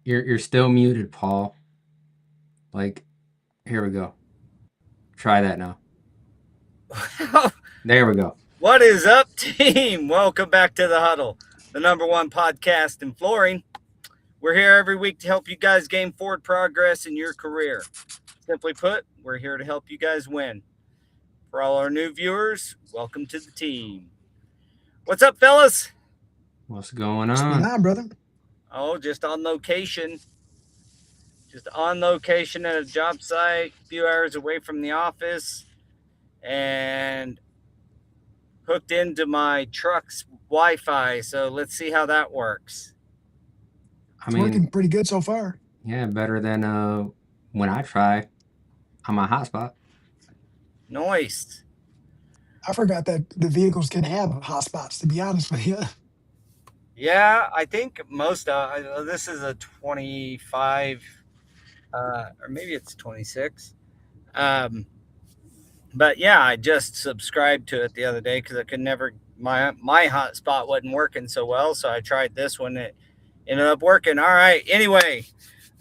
You're still muted, Paul. Like, here we go. Try that now. There we go. What is up, team? Welcome back to the Huddle, the number one podcast in flooring. We're here every week to help you guys gain forward progress in your career. Simply put, we're here to help you guys win. For all our new viewers, welcome to the team. What's up, fellas? What's going What's going on? on, brother? Oh, just on location. Just on location at a job site, a few hours away from the office, and hooked into my truck's Wi Fi. So let's see how that works. I It's mean, working pretty good so far. yeah, better than when I try on my hotspot. Noise. I forgot that the vehicles can have hotspots, to be honest with you. Yeah, I think most. This is a 25, or maybe it's 26. Um, but yeah, I just subscribed to it the other day because I could never. My hotspot wasn't working so well, so I tried this one. It ended up working. All right. Anyway,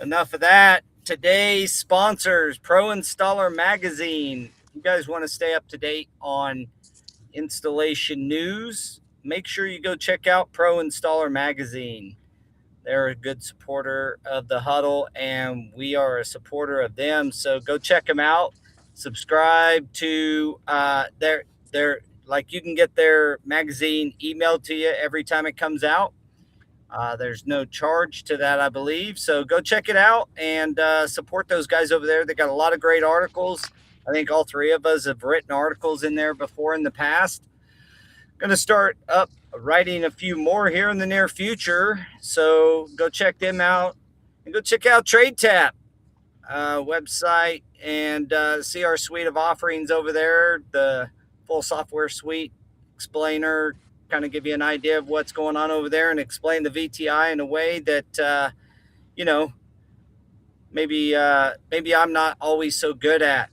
enough of that. Today's sponsors, Pro Installer Magazine. You guys want to stay up to date on installation news, make sure you go check out Pro Installer Magazine. They're a good supporter of the Huddle, and we are a supporter of them. So go check them out. Subscribe to their like you can get their magazine emailed to you every time it comes out. There's no charge to that, I believe. So go check it out and support those guys over there. They got a lot of great articles. I think all three of us have written articles in there before in the past. Going to start up writing a few more here in the near future. So go check them out and go check out TradeTap website and see our suite of offerings over there. The full software suite explainer, kind of give you an idea of what's going on over there and explain the VTI in a way that you know maybe I'm not always so good at.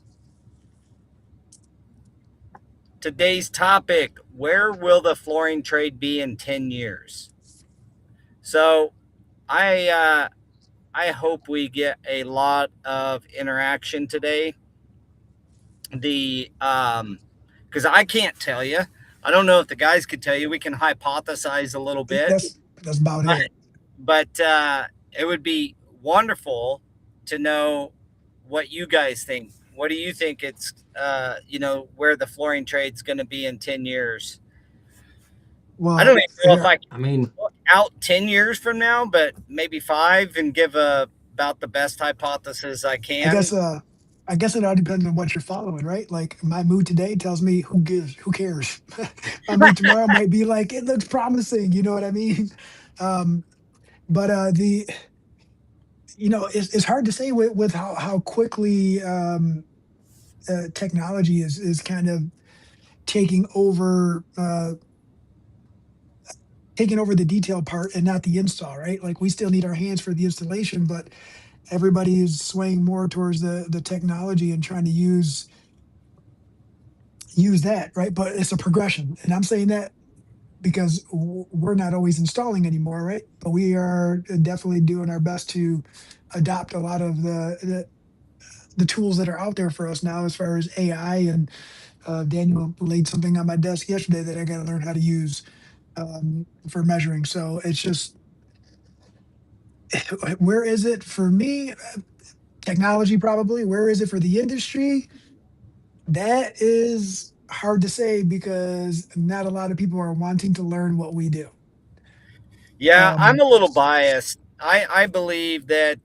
Today's topic: where will the flooring trade be in 10 years? So I hope we get a lot of interaction today. The Because I can't tell you. I don't know if the guys could tell you. We can hypothesize a little bit, That's about but, it. but it would be wonderful to know what you guys think. What do you think it's where the flooring trade's going to be in 10 years? I don't Well, even know if I I mean, look out 10 years from now, but maybe five and give about the best hypothesis I I can. guess uh I guess it all depends on what you're following, right? Like my mood today tells me who cares. My mood tomorrow might be like it looks promising, you know what I mean? Um, but the it's hard to say with how quickly technology is kind of taking over taking over the detail part and not the install, right? Like we still need our hands for the installation, but everybody is swaying more towards the technology and trying to use that, right? But it's a progression, and I'm saying that because we're not always installing anymore, right? But we are definitely doing our best to adopt a lot of the tools that are out there for us now, as far as AI. And Daniel laid something on my desk yesterday that I got to learn how to use for measuring. So it's just where is it for me? Technology, probably. Where is it for the industry? That is hard to say because not a lot of people are wanting to learn what we do. Yeah, I'm Um, a little biased. I believe that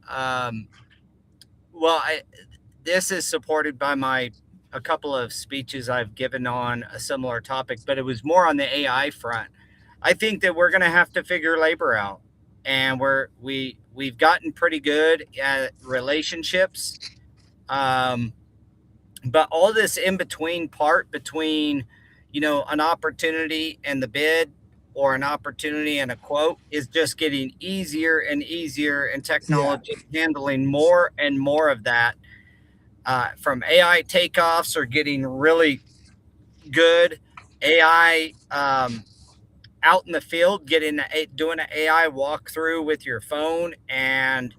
um, well, this is supported by my a couple of speeches I've given on a similar topic, but it was more on the AI front. I think that we're going to have to figure labor out, and we've gotten pretty good at relationships. Um, but all this in between part between an opportunity and the bid or an opportunity and a quote is just getting easier and easier, and yeah, technology handling more and more of that. From AI takeoffs are getting really good. AI out in the field doing an AI walkthrough with your phone, and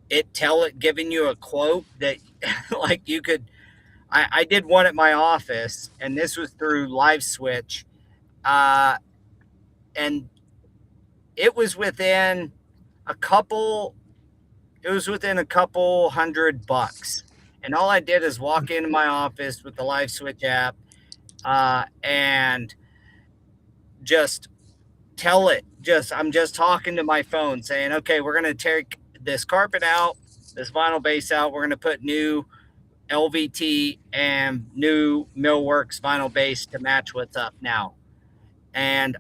it giving you a quote that like you could. I did one at my office, and this was through Live Switch, uh, and it was within a couple. It was within a couple $100, and all I did is walk into my office with the Live Switch app, and just tell it. I'm just talking to my phone, saying, "Okay, we're gonna take this carpet out, this vinyl base out. We're gonna put new LVT and new Millworks vinyl base to match what's up now." And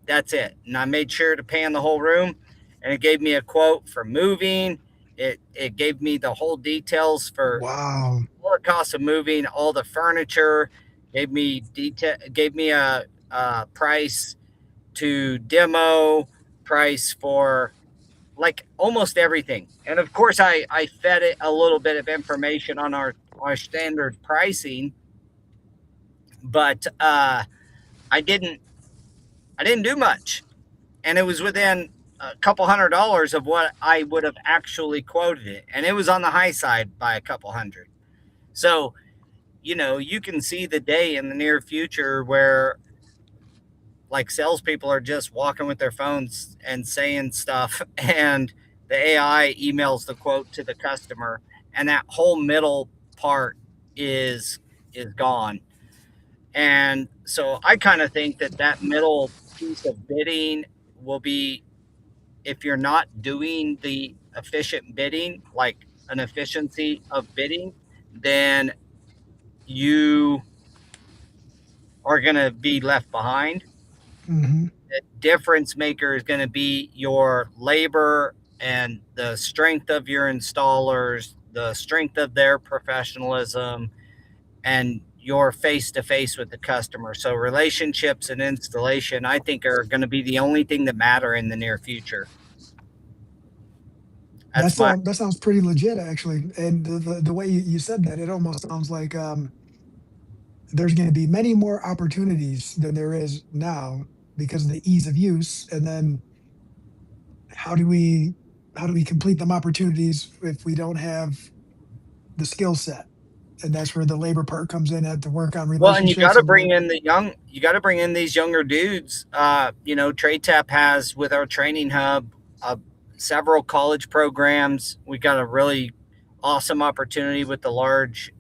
that's it. And I made sure to pan the whole room, and it gave me a quote for moving. It gave me the whole details for Wow. all the costs of moving, all the furniture. Gave me a price to demo, price for like almost everything. And of course, I fed it a little bit of information on our standard pricing, but I didn't I didn't do much, and it was within a couple $100 of what I would have actually quoted it, and it was on the high side by a couple hundred. So you can see the day in the near future where like salespeople are just walking with their phones and saying stuff, and the AI emails the quote to the customer, and that whole middle part is gone. And so I kind of think that middle piece of bidding will be, if you're not doing the efficient bidding, like an efficiency of bidding, then you are going to be left behind. Hmm. The difference maker is going to be your labor and the strength of your installers, the strength of their professionalism, and your face to face with the customer. So relationships and installation, I think, are going to be the only thing that matter in the near future. That's my That sounds pretty legit, actually. And the way you said that, it almost sounds like there's going to be many more opportunities than there is now because of the ease of use. And then how do we how do we complete them opportunities if we don't have the skill set? And that's where the labor part comes in, at to work on Well, and relationships and the. you got to bring in these younger dudes. Trade Tap has, with our training hub, several college programs. We've got a really awesome opportunity with the large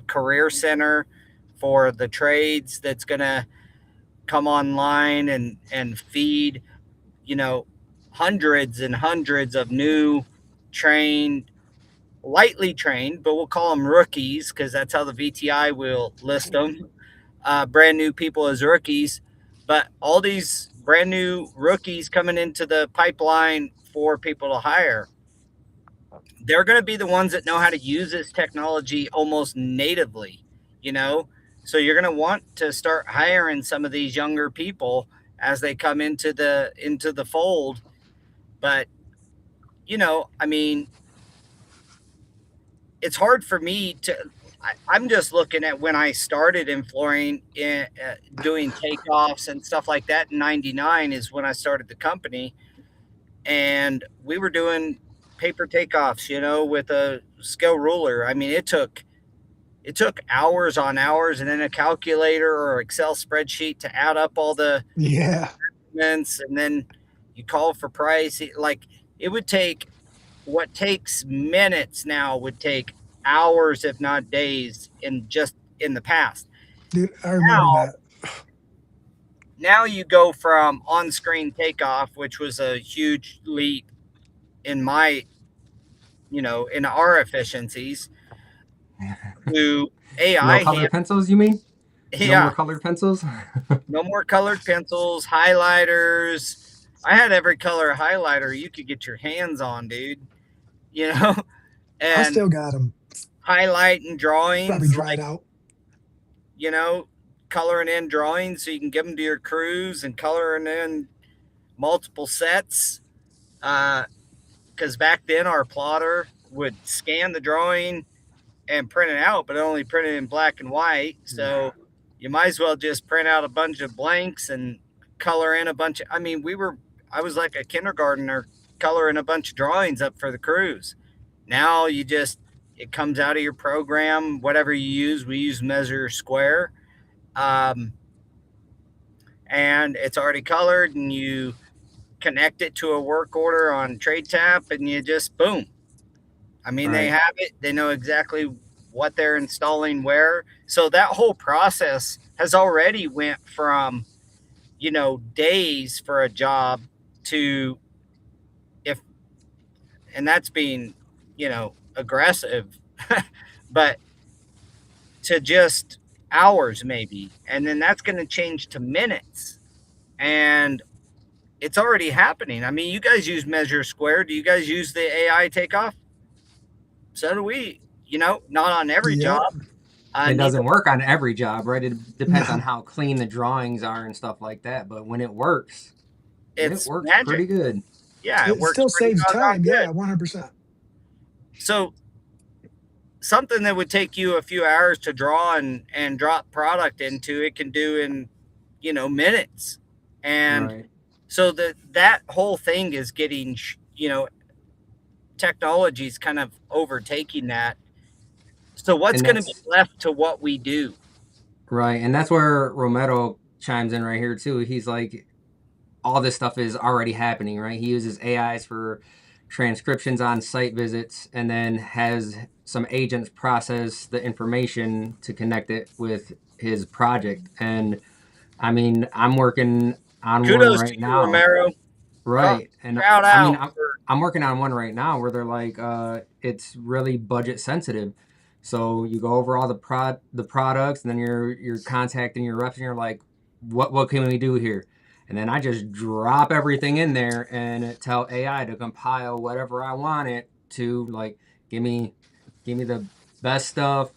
career center for the trades that's going to come online and feed, you know, hundreds and hundreds of new trained, lightly trained, but we'll call them rookies because that's how the VTI will list them. Brand new people as rookies, but all these brand new rookies coming into the pipeline for people to hire, they're going to be the ones that know how to use this technology almost natively, you know? So you're going to want to start hiring some of these younger people as they come into the fold. But, I mean, it's hard for me to. I'm just looking at when I started in flooring, doing takeoffs and stuff like that. In '99 is when I started the company, and we were doing paper takeoffs, with a scale ruler. I mean, it took hours on hours, and then a calculator or Excel spreadsheet to add up all the Yeah, measurements, and then you call for price. Like, it would take, what takes minutes now would take hours, if not days, in the past. dude, I remember Now, that. now you go from on-screen takeoff, which was a huge leap in in our efficiencies, to No AI colored hand. pencils, you mean? No more Yeah, colored pencils? no more colored pencils, highlighters. I had every color highlighter you could get your hands on, dude. You know, I and still got them. highlighting Probably drawings, dried like, out. you know, coloring in drawings so you can give them to your crews, and coloring in multiple sets. Because back then our plotter would scan the drawing and print it out, but it only printed in black and white. So you might as well just print out a bunch of blanks and color in a bunch of, I mean, I was like a kindergartner coloring a bunch of drawings up for the crews. Now you just, it comes out of your program, whatever you use. We use Measure Square. Um, and it's already colored, and you connect it to a work order on Trade Tap, and you just boom. I mean, they Right. have it. They know exactly what they're installing where. So that whole process has already went from, days for a job to, if, and that's being, aggressive, but to just hours maybe. And then that's going to change to minutes. And it's already happening. I mean, you guys use Measure Square. Do you guys use the AI takeoff? So do we. Not on every Yeah. job. It Neither. doesn't work on every job, right? It depends on No, how clean the drawings are and stuff like that. But when it It's works magic. pretty good. Yeah, it it works still pretty saves doggone time. good. Yeah, 100%. So something that would take you a few hours to draw and drop product into, it can do in, minutes. And Right. so that whole thing is getting, technology's kind of overtaking that. So what's And going to be that's left to what we do? right. And that's where Romero chimes in right here too. He's like, all this stuff is already happening, right? He uses AIs for transcriptions on site visits and then has some agents process the information to connect it with his project. And I mean, I'm working on one Kudos to right you, now. Romero. Right. And Crowd I mean, out I'm for. I'm working on one right now where they're like, it's really budget sensitive. So you go over all the products, and then you're contacting your reps, and you're like, what can we do here? And then I just drop everything in there and tell AI to compile whatever I want it to, like, give me give me the best stuff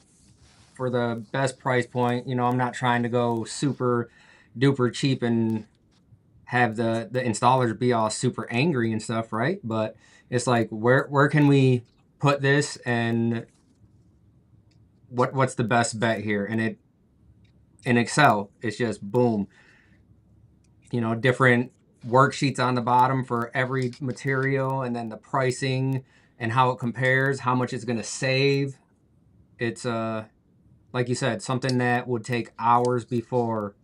for the best price point. I'm not trying to go super duper cheap and have the installers be all super angry and stuff, right? But it's like, where can we put this, and what's the best bet here? And it in Excel, it's just boom, different worksheets on the bottom for every material, and then the pricing and how it compares, how much it's going to save. It's like you said, something that would take hours before.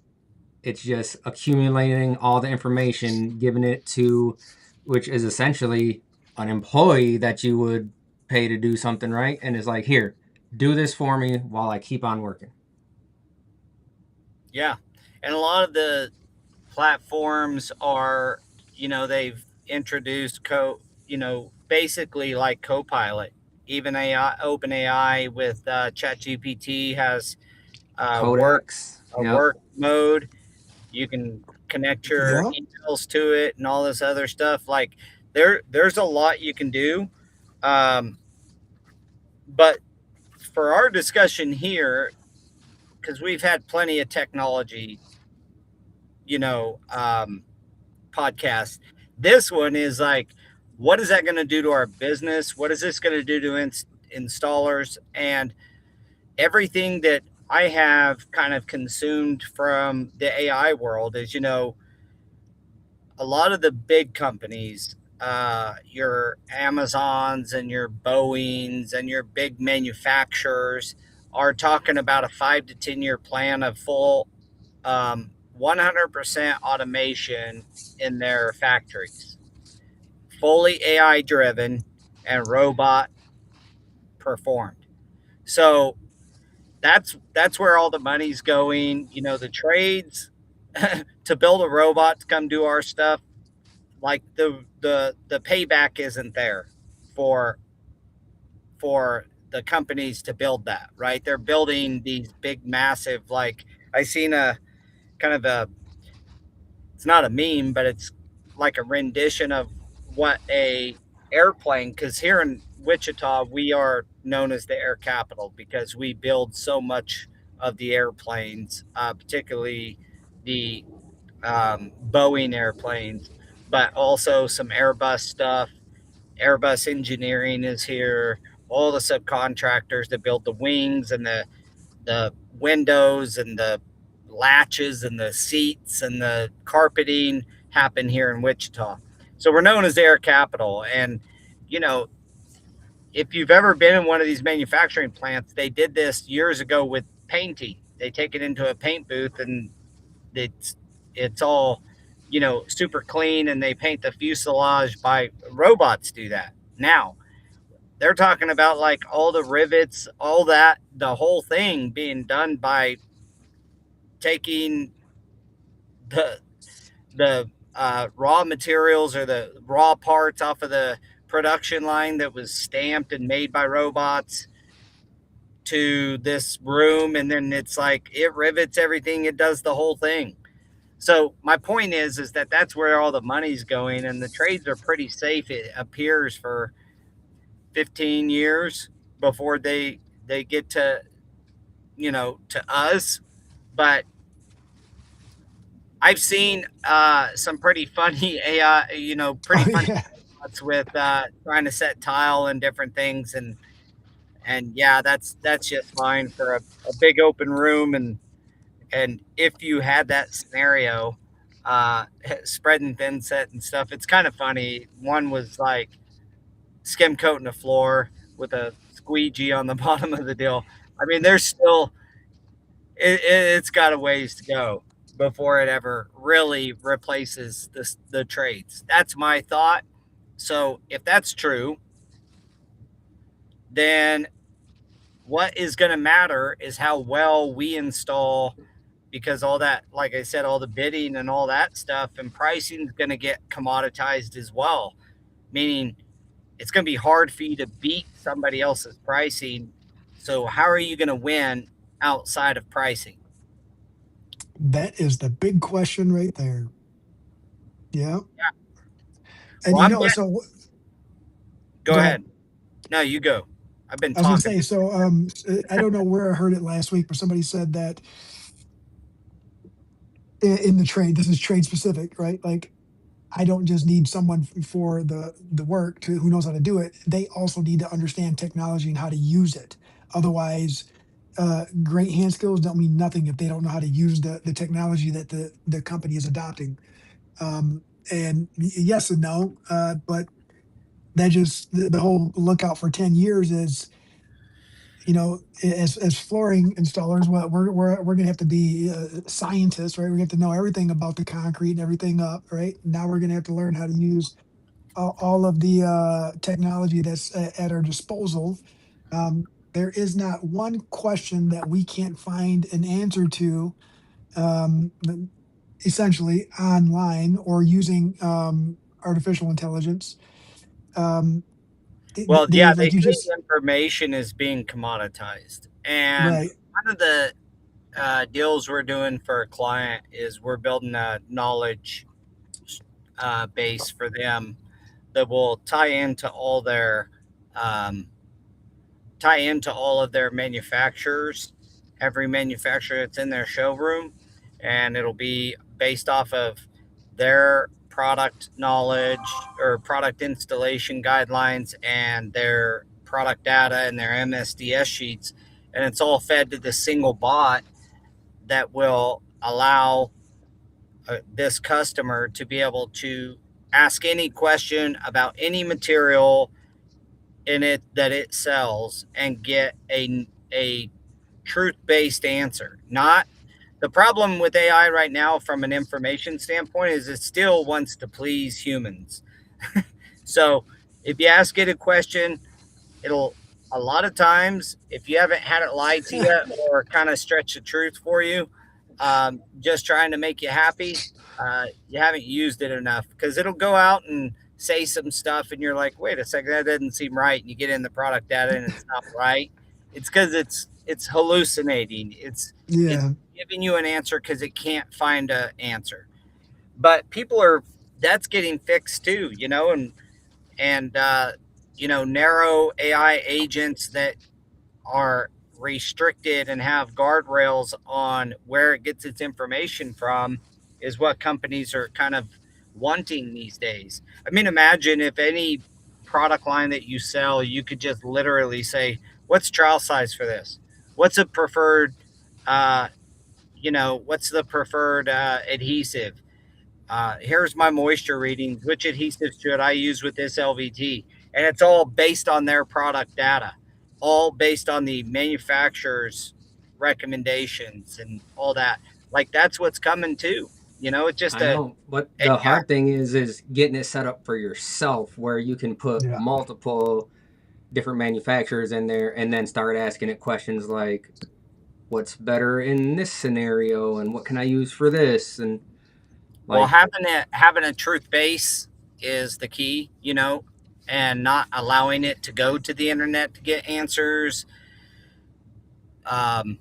It's just accumulating all the information, giving it to, which is essentially an employee that you would pay to do something, right? And it's like, here, do this for me while I keep on working. Yeah. And a lot of the platforms are, they've introduced basically like Copilot. Even AI, OpenAI with ChatGPT has work Codex. a Yep. work mode. You can connect your Yeah. emails to it and all this other stuff. Like there's a lot you can do. Um, but for our discussion here, because we've had plenty of technology, you know, um, podcasts. This one is like, what is that going to do to our business? What is this going to do to installers? And everything that I have kind of consumed from the AI world is, a lot of the big companies, your Amazons and your Boeings and your big manufacturers are talking about a 5 to 10 year plan of full 100% automation in their factories, fully AI driven and robot performed. So that's where all the money's going. The trades to build a robot to come do our stuff, like the payback isn't there for the companies to build that, right? They're building these big massive, like I seen a kind of a, it's not a meme, but it's like a rendition of what a airplane, because here in Wichita we are known as the air capital because we build so much of the airplanes, particularly the Boeing airplanes, but also some Airbus stuff. Airbus engineering is here. All the subcontractors that build the wings and the windows and the latches and the seats and the carpeting happen here in Wichita. So we're known as the air capital. And, you know, if you've ever been in one of these manufacturing plants, they did this years ago with painting. They take it into a paint booth and it's it's all, you know, super clean, and they paint the fuselage by robots do that. Now, they're talking about like all the rivets, all that, the whole thing being done by taking the raw materials or the raw parts off of the production line that was stamped and made by robots to this room, and then it's like it rivets everything, it does the whole thing. So my point is that that's where all the money's going, and the trades are pretty safe, it appears, for 15 years before they get to, you know, to us. But I've seen some pretty funny AI, you know, Oh pretty funny yeah. with trying to set tile and different things, and yeah, that's just fine for a big open room. And if you had that scenario, spreading thin set and stuff, it's kind of funny. One was like skim coating the floor with a squeegee on the bottom of the deal. I mean, there's still it's got a ways to go before it ever really replaces the trades. That's my thought. So if that's true, then what is going to matter is how well we install, because all that, like I said, all the bidding and all that stuff and pricing is going to get commoditized as well, meaning it's going to be hard for you to beat somebody else's pricing. So how are you going to win outside of pricing? That is the big question right there. Yeah. And Well, you I'm know, getting, so go go ahead. ahead. No, you go. I've been I was going to talking. say, so I don't know where I heard it last week, but somebody said that in the trade, this is trade specific, right? Like, I don't just need someone for the work to who knows how to do it. They also need to understand technology and how to use it. Otherwise, great hand skills don't mean nothing if they don't know how to use the technology that the company is adopting. Um, and yes and no, but that just the whole lookout for 10 years is, as flooring installers, what we're gonna have to be scientists, right? We have to know everything about the concrete and everything up, right? Now we're gonna have to learn how to use all of the technology that's at our disposal. There is not one question that we can't find an answer to, um, essentially online or using artificial intelligence. Um, Well, yeah, Dave, they like you say just information is being commoditized. And right. one of the deals we're doing for a client is we're building a knowledge base for them that will um, tie into all of their manufacturers, every manufacturer that's in their showroom, and it'll be based off of their product knowledge or product installation guidelines and their product data and their MSDS sheets, and it's all fed to the single bot that will allow this customer to be able to ask any question about any material in it that it sells and get a truth based answer. Not the problem with AI right now from an information standpoint is it still wants to please humans. So if you ask it a question, it'll a lot of times, if you haven't had it lied to you or kind of stretch the truth for you, just trying to make you happy, you haven't used it enough, because it'll go out and say some stuff and you're like, wait a second, that doesn't seem right, and you get in the product data and it's not right. It's because it's hallucinating. It's Yeah. giving you an answer because it can't find an answer. But people are that's getting fixed too, you know, and you know, narrow AI agents that are restricted and have guardrails on where it gets its information from is what companies are kind of wanting these days. I mean, imagine if any product line that you sell, you could just literally say, what's trial size for this? What's a preferred uh, what's the preferred adhesive? Here's my moisture readings. Which adhesive should I use with this LVT? And it's all based on their product data, all based on the manufacturer's recommendations and all that. Like that's what's coming too. It's just I know, but a the hard thing is getting it set up for yourself where you can put Yeah. multiple different manufacturers in there and then start asking it questions like what's better in this scenario and what can I use for this and well, like having a truth base is the key, and not allowing it to go to the internet to get answers. Um,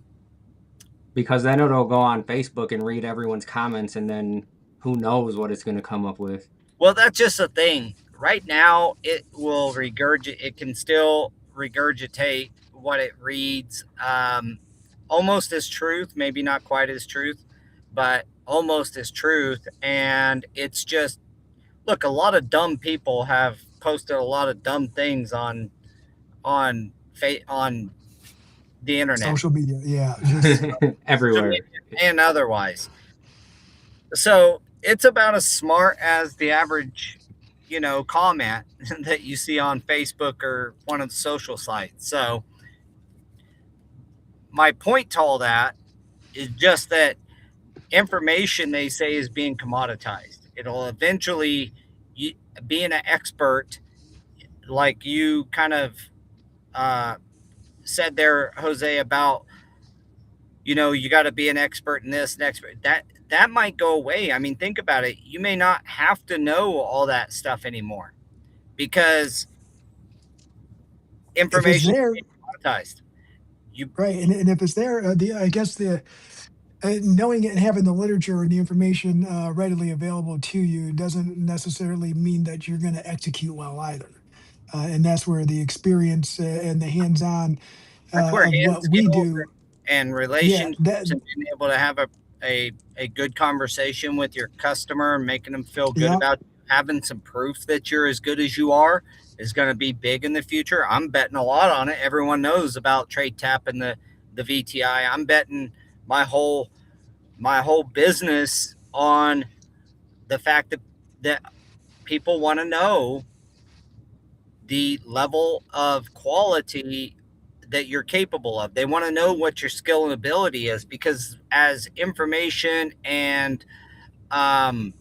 because then it'll go on Facebook and read everyone's comments and then who knows what it's going to come up with. well, that's just a thing. Right now, it will regurgitate. It can still regurgitate what it reads, almost as truth. Maybe not quite as truth, but almost as truth. And it's just look. A lot of dumb people have posted a lot of dumb things on the internet, Social media. Yeah. Just social Everywhere. media, and otherwise. So it's about as smart as the average, comment that you see on Facebook or one of the social sites. So my point to all that is just that information they say is being commoditized. It'll eventually, you, being an expert, like you kind of uh, said there, Jose, about you got to be an expert in this, an expert that might go away. I mean, think about it. You may not have to know all that stuff anymore because if it's information there, is monetized. You right? And if it's there, I guess the knowing it and having the literature and the information readily available to you doesn't necessarily mean that you're going to execute well either. And that's where the experience and the hands-on That's where of hand what we skills do, and yeah, relationships that, and being able to have a good conversation with your customer and making them feel good yeah, about you, having some proof that you're as good as you are is going to be big in the future. I'm betting a lot on it. Everyone knows about trade tap and the VTI. I'm betting my whole my whole business on the fact that people want to know the level of quality that you're capable of. They want to know what your skill and ability is because as um,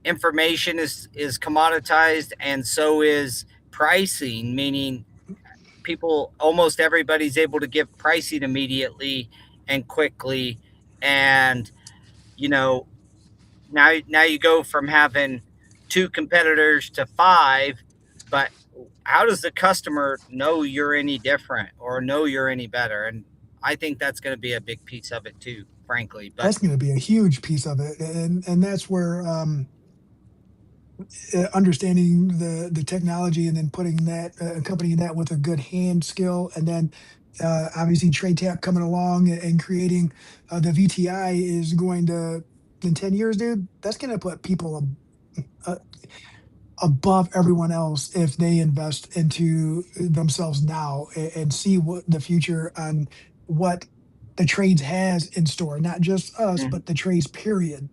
information is commoditized, and so is pricing. Meaning, people almost everybody's able to give pricing immediately and quickly, and you know now you go from having two competitors to five, but how does the customer know you're any different or know you're any better? And I think that's going to be a big piece of it too, frankly. But that's going to be a huge piece of it, and that's where understanding the technology and then putting that accompanying that with a good hand skill and then obviously trade tap coming along and creating the VTI is going to in 10 years, dude, that's going to put people above everyone else if they invest into themselves now and see what the future on what the trades has in store, not just us, mhm, but the trades period.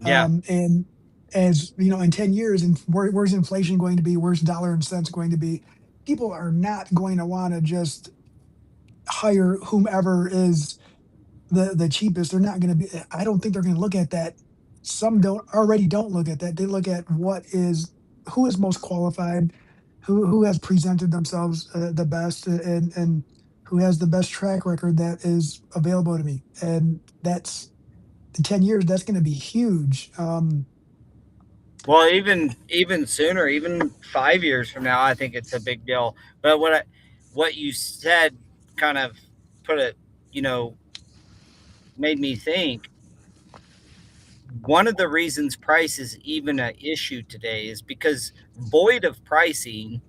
yeah, And as you know, in 10 years, and where's inflation going to be? Where's dollar and cents going to be? People are not going to want to just hire whomever is the cheapest. They're not going to be. I don't think they're going to look at that. Some don't look at that. They look at who is most qualified, who has presented themselves the best, and who has the best track record that is available to me. And that's in 10 years. That's going to be huge. well, even sooner, even 5 years from now, I think it's a big deal. But what you said kind of put it, you know, made me think. One of the reasons price is even an issue today is because void of pricing,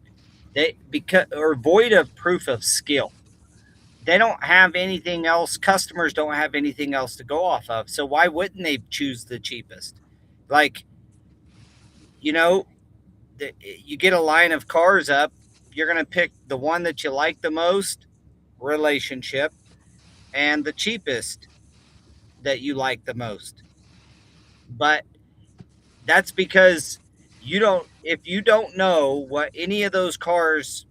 they because or void of proof of skill, they don't have anything else. Customers don't have anything else to go off of. So why wouldn't they choose the cheapest? Like, you know, you get a line of cars up, you're going to pick the one that you like the most, relationship, and the cheapest. that you like the most. But that's because you don't if you don't know what any of those cars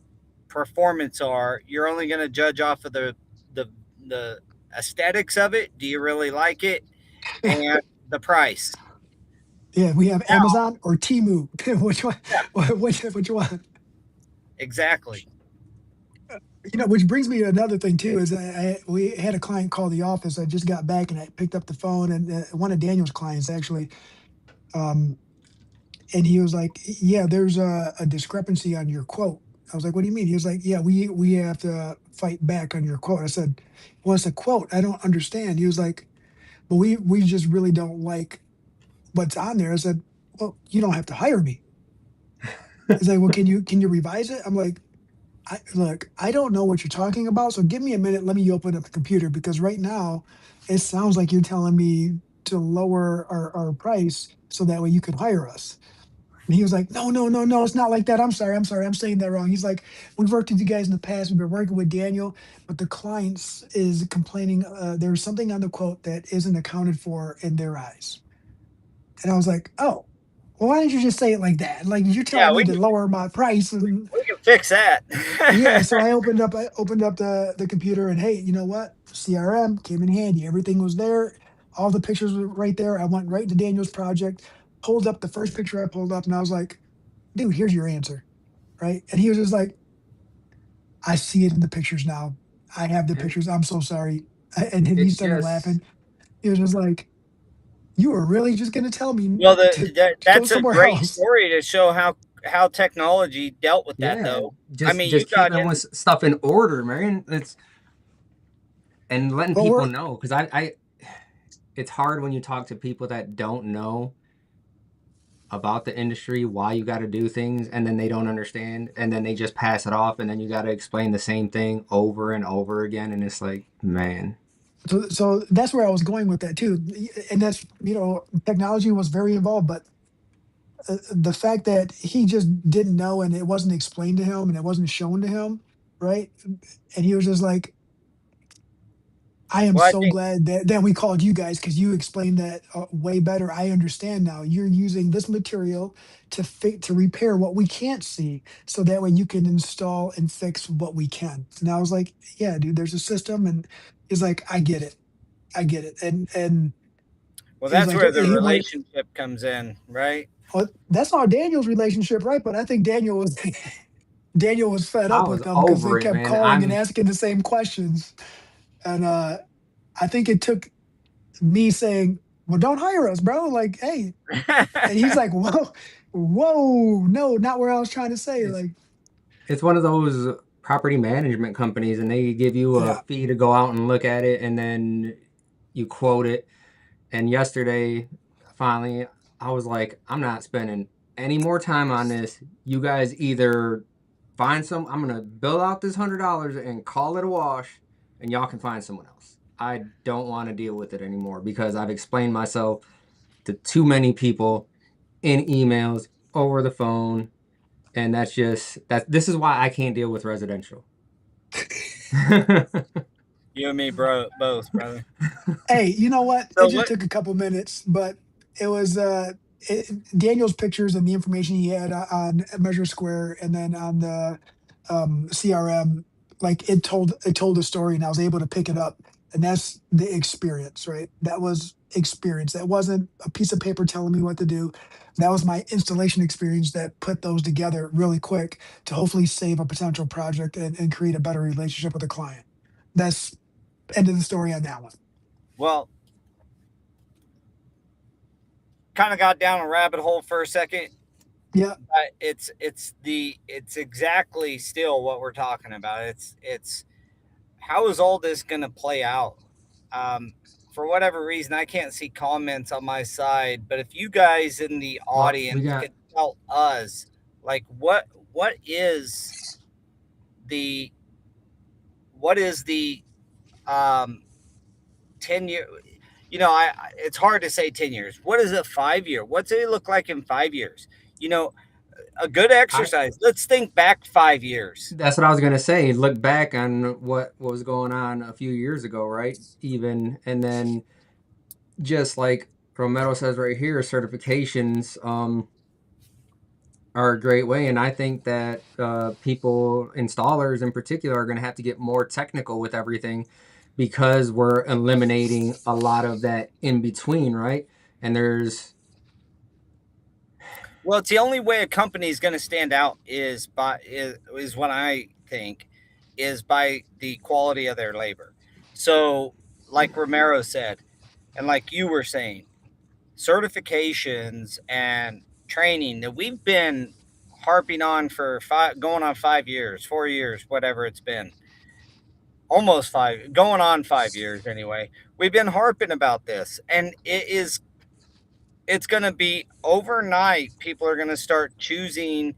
performance are, you're only going to judge off of the the aesthetics of it. Do you really like it? And the price. Yeah, we have Now, Amazon or Temu. Which one? yeah, Which one? exactly. Which brings me to another thing too. Is we had a client call the office. I just got back and I picked up the phone, and one of Daniel's clients actually, um, and he was like, "Yeah, there's a discrepancy on your quote." I was like, "What do you mean?" He was like, "Yeah, we have to fight back on your quote." I said, "Well, it's a quote. I don't understand." He was like, "Well, we just really don't like what's on there." I said, "Well, you don't have to hire me." He's like, "Well, can you revise it?" I'm like, look, I don't know what you're talking about. So give me a minute. Let me open up the computer because right now it sounds like you're telling me to lower our price so that way you can hire us." And he was like, "No, no, no, no, it's not like that. I'm sorry. I'm sorry. I'm saying that wrong." He's like, "We've worked with you guys in the past. We've been working with Daniel, but the clients is complaining. There's something on the quote that isn't accounted for in their eyes." And I was like, "Oh, well, why didn't you just say it like that? Like you're Yeah, telling me to lower my price." And we can fix that. yeah, so I opened up the computer, and hey, you know what? CRM came in handy. Everything was there. All the pictures were right there. I went right to Daniel's project, pulled up the first picture I pulled up, and I was like, "Dude, here's your answer." Right? And he was just like, "I see it in the pictures now. I have the And pictures. I'm so sorry." And then he it's started just laughing. He was just like, "You were really just gonna tell me Well, to go that's a somewhere great else?" story to show how technology dealt with that, yeah, though. I just mean, you just got keeping in. with stuff in order, man. It's and letting But people we're know because I it's hard when you talk to people that don't know about the industry why you got to do things and then they don't understand and then they just pass it off and then you got to explain the same thing over and over again and it's like man. so that's where I was going with that too. And that's technology was very involved, but the fact that he just didn't know and it wasn't explained to him and it wasn't shown to him, right? And he was just like, "I am Well, I so think glad that we called you guys because you explained that way better. I understand now. You're using this material to repair what we can't see, so that way you can install and fix what we can." And I was like, "Yeah, dude, there's a system." And he's like, "I get it, I get it." And well, he was that's like, where the he wanted. relationship comes in, right? Well, that's not Daniel's relationship, right? But I think Daniel was Daniel was fed I up was with them because they over it, kept man. calling and I'm asking the same questions. And I think it took me saying, "Well, don't hire us, bro." Like, hey, and he's like, "Whoa, whoa, no, not where I was trying to say." it's Like, it's one of those property management companies and they give you a yeah, fee to go out and look at it and then you quote it. And yesterday, finally, I was like, I'm not spending any more time on this. You guys either I'm going to bill out this $100 and call it a wash, and y'all can find someone else. I don't want to deal with it anymore because I've explained myself to too many people in emails, over the phone, and this is why I can't deal with residential. You and me, bro, both, brother. hey, you know what? It So just what? took a couple minutes, but it was Daniel's pictures and the information he had on Measure Square and then on the CRM. Like it told a story, and I was able to pick it up. And that's the experience, right? That was experience. That wasn't a piece of paper telling me what to do. That was my installation experience that put those together really quick to hopefully save a potential project and create a better relationship with the client. That's end of the story on that one. Well, kind of got down a rabbit hole for a second. Yeah. But it's exactly still what we're talking about. It's how is all this going to play out? Um, for whatever reason, I can't see comments on my side, but if you guys in the Well, we audience got could tell us, like, what is the what is the um 10 year, it's hard to say 10 years. What is a 5 year? What's it look like in 5 years? You know, a good I exercise. Let's think back 5 years. That's what I was gonna say. Look back on what was going on a few years ago, right? Even and then just like Prometo says right here, certifications are a great way, and I think that people, installers in particular, are going to have to get more technical with everything because we're eliminating a lot of that in between, right? And there's Well, it's the only way a company is going to stand out is what I think is by the quality of their labor. So, like Romero said, and like you were saying, certifications and training that we've been harping on for going on 5 years, 4 years, whatever it's been, almost five, going on 5 years anyway. We've been harping about this, and it's going to be overnight. People are going to start choosing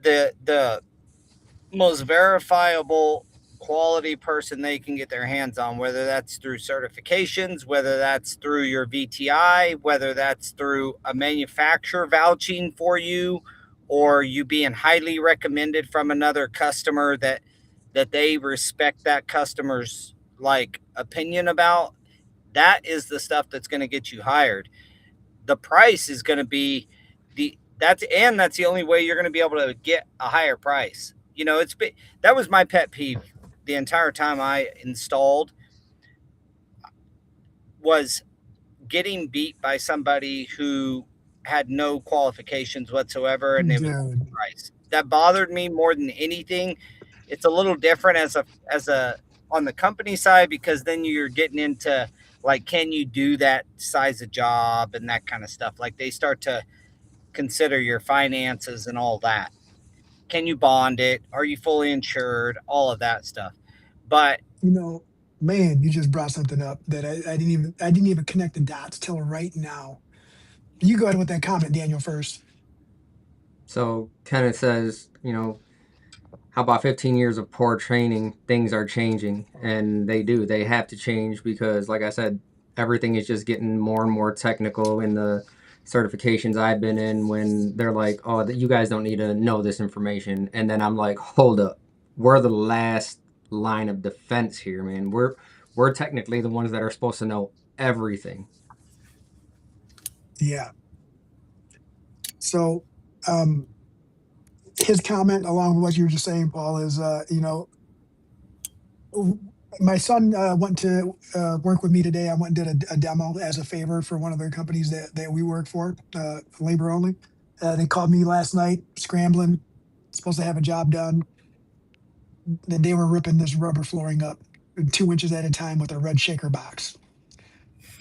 the most verifiable quality person they can get their hands on, whether that's through certifications, whether that's through your VTI, whether that's through a manufacturer vouching for you, or you being highly recommended from another customer that they respect that customer's like opinion about. That is the stuff that's going to get you hired. The price is going to be that's the only way you're going to be able to get a higher price. That was my pet peeve the entire time I installed was getting beat by somebody who had no qualifications whatsoever, and it was Dude, price that bothered me more than anything. It's a little different as a on the company side, because then you're getting into like, can you do that size of job and that kind of stuff. Like, they start to consider your finances and all that. Can you bond it? Are you fully insured? All of that stuff. But you know, man, you just brought something up that I didn't even connect the dots till right now. You go ahead with that comment, Daniel, first. so Kenneth says, how about 15 years of poor training? Things are changing, and they do. They have to change because, like I said, everything is just getting more and more technical in the certifications I've been in when they're like, oh, you guys don't need to know this information. And then I'm like, hold up. We're the last line of defense here, man. We're technically the ones that are supposed to know everything. Yeah. So, um, his comment along with what you were just saying, Paul, is my son went to work with me today. I went and did a demo as a favor for one of their companies that we work for, labor only. They called me last night, scrambling, supposed to have a job done. Then they were ripping this rubber flooring up 2 inches at a time with a red shaker box.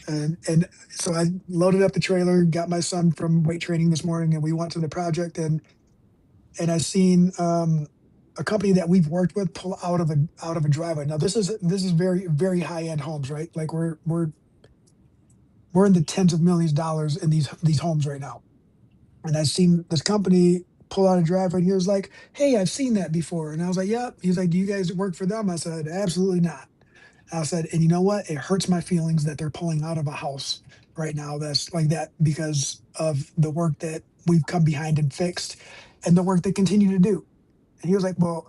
And so I loaded up the trailer, got my son from weight training this morning, and we went to the project. And I seen a company that we've worked with pull out of a driveway. Now this is very high end homes, right? Like we're in the tens of millions of dollars in these homes right now. And I seen this company pull out a driveway, and he was like, "Hey, I've seen that before." And I was like, "Yep." He's like, "Do you guys work for them?" I said, "Absolutely not." I said, "And you know what? It hurts my feelings that they're pulling out of a house right now that's like that because of the work that we've come behind and fixed and the work they continue to do." And he was like, "Well,"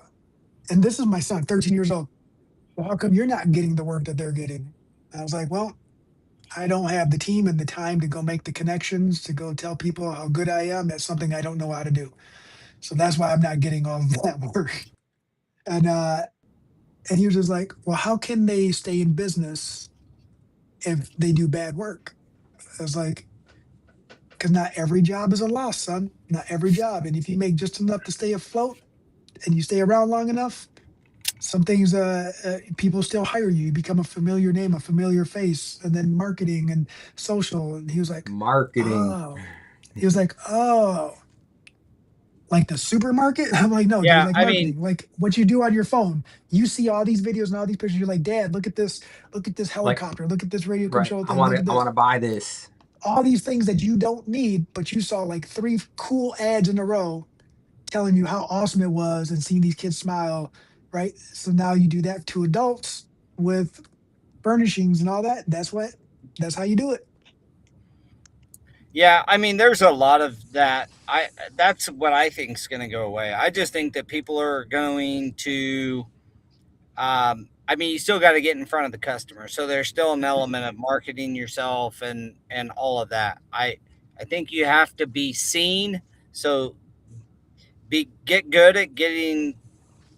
and this is my son, 13 years old. "Well, how come you're not getting the work that they're getting?" I was like, "Well, I don't have the team and the time to go make the connections to go tell people how good I am. That's something I don't know how to do. So that's why I'm not getting all of that work." And and he was just like, "Well, how can they stay in business if they do bad work?" I was like, "Because not every job is a loss, son. Not every job. And if you make just enough to stay afloat and you stay around long enough, some things people still hire you. You become a familiar name, a familiar face, and then marketing and social." And he was like, Marketing. "Oh." He was like, "Oh, like the supermarket?" I'm like, "No, dude, yeah, like I mean, marketing, like what you do on your phone. You see all these videos and all these pictures. You're like, Dad, look at this Like, helicopter, look at this radio right. control I thing, want look to. at I this." want to buy this. All these things that you don't need, but you saw like three cool ads in a row telling you how awesome it was and seeing these kids smile, right? So now you do that to adults with furnishings and all that. That's how you do it. yeah, I mean, there's a lot of that. That's what I think is going to go away. I just think that people are going to I mean, you still got to get in front of the customer. So there's still an element of marketing yourself and all of that. I think you have to be seen. So get good at getting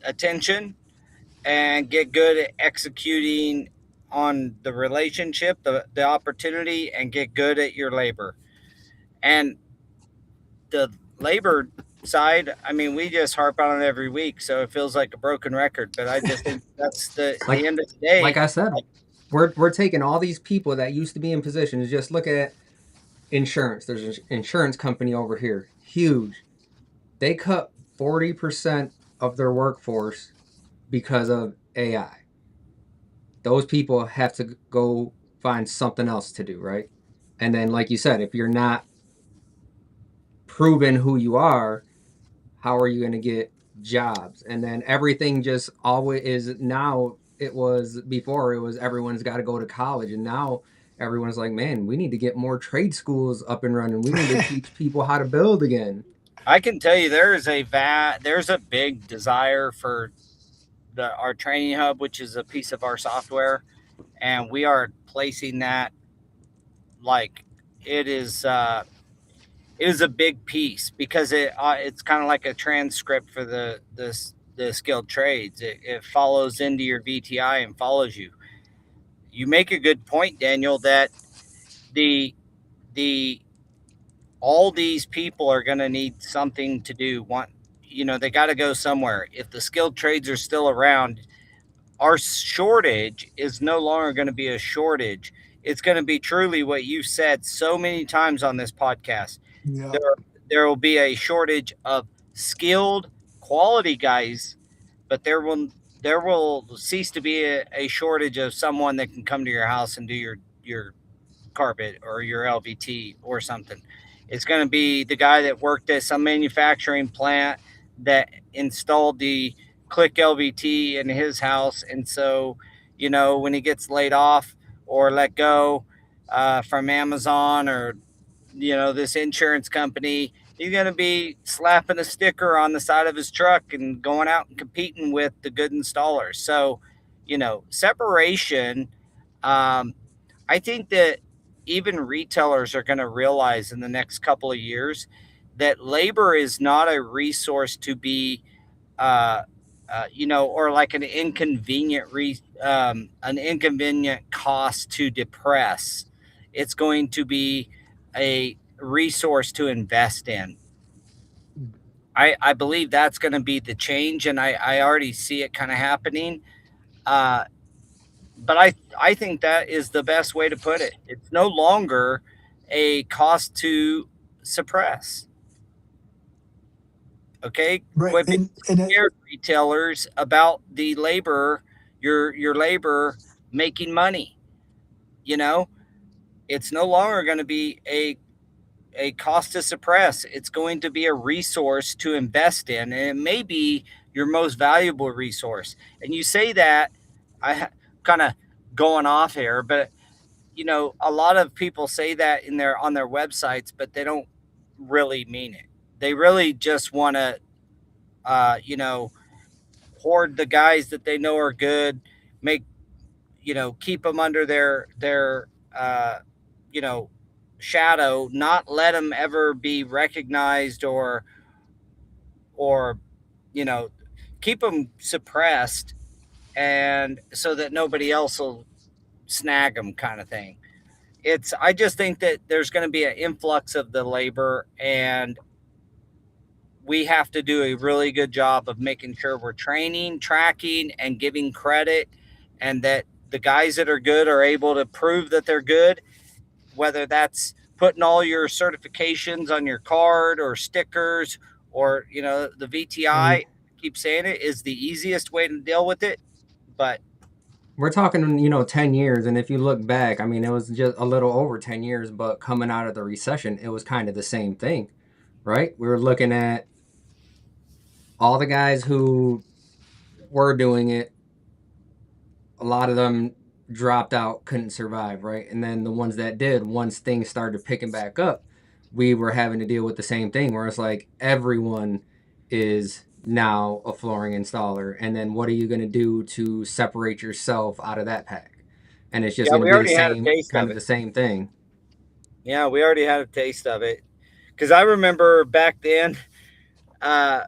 attention and get good at executing on the relationship, the opportunity, and get good at your labor. And the labor side, I mean, we just harp on it every week, so it feels like a broken record. But I just think that's Like the end of the like day. I said, we're taking all these people that used to be in positions. Just look at insurance. There's an insurance company over here, huge. They cut 40% of their workforce because of AI. Those people have to go find something else to do, right? And then, like you said, if you're not proven who you are, how are you going to get jobs? And then everything just always is now. It was before, it was everyone's got to go to college, and now everyone's like, man, we need to get more trade schools up and running. We need to teach people how to build again. I can tell you there's a big desire for our training hub, which is a piece of our software, and we are placing that like it is. It is a big piece because it's kind of like a transcript for the skilled trades. It follows into your VTI and follows you. You make a good point, Daniel, that the the all these people are going to need something to do. Want they got to go somewhere. If the skilled trades are still around, our shortage is no longer going to be a shortage. It's going to be truly what you said so many times on this podcast. Yeah. There, there will be a shortage of skilled quality guys, but there will cease to be a shortage of someone that can come to your house and do your carpet or your LVT or something. It's going to be the guy that worked at some manufacturing plant that installed the click LVT in his house. And so, when he gets laid off or let go from Amazon or, this insurance company, he's going to be slapping a sticker on the side of his truck and going out and competing with the good installers. So, separation. Um, I think that even retailers are going to realize in the next couple of years that labor is not a resource to be, uh, or like an inconvenient cost to depress. It's going to be a resource to invest in. I believe that's going to be the change, and I already see it kind of happening. Uh, but I think that is the best way to put it. It's no longer a cost to suppress. Okay, Right. quit being And scared, retailers, about the labor, your labor making money. You know, it's no longer going to be a cost to suppress. It's going to be a resource to invest in, and it may be your most valuable resource. And you say that, I kind of going off here, but a lot of people say that in their on their websites, but they don't really mean it. They really just want to, hoard the guys that they know are good, make keep them under their you know shadow, not let them ever be recognized or you know keep them suppressed, and so that nobody else will snag them, kind of thing. I just think that there's going to be an influx of the labor, and we have to do a really good job of making sure we're training, tracking, and giving credit, and that the guys that are good are able to prove that they're good, whether that's putting all your certifications on your card or stickers, or the VTI. Keep saying it is the easiest way to deal with it, but We're talking, 10 years. And if you look back, I mean, it was just a little over 10 years, but coming out of the recession, it was kind of the same thing, right? We were looking at all the guys who were doing it, a lot of them dropped out, couldn't survive, right? And then the ones that did, once things started picking back up, we were having to deal with the same thing where it's like everyone is now a flooring installer, and then what are you going to do to separate yourself out of that pack? And it's just Yeah, going to we be the already had a same taste kind of of the it. same thing. Yeah, we already had a taste of it. Because I remember back then, uh,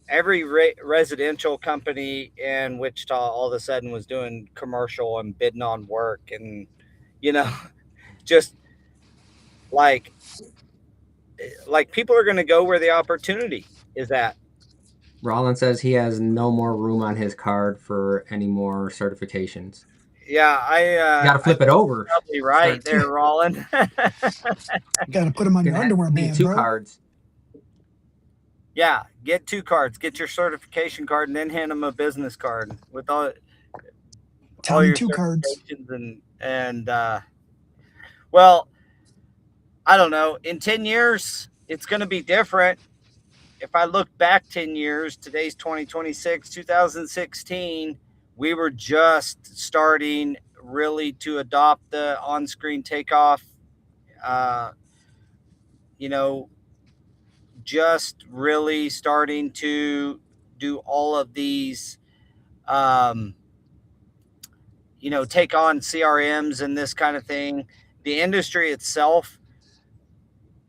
every residential company in Wichita all of a sudden was doing commercial and bidding on work, and you know, just like people are going to go where the opportunity is at. Rollins says he has no more room on his card for any more certifications. Yeah, You got to I flip it think over. you're probably right Start. there, Roland. Got to put them on your underwear Need band, two bro. cards. Yeah, get two cards. Get your certification card, and then hand them a business card with all Tony your two cards. certifications and well, I don't know. In 10 years, it's going to be different. If I look back 10 years, today's 2026, 2016, we were just starting really to adopt the on-screen takeoff. Uh, you know, just really starting to do all of these um, take on CRMs and this kind of thing. The industry itself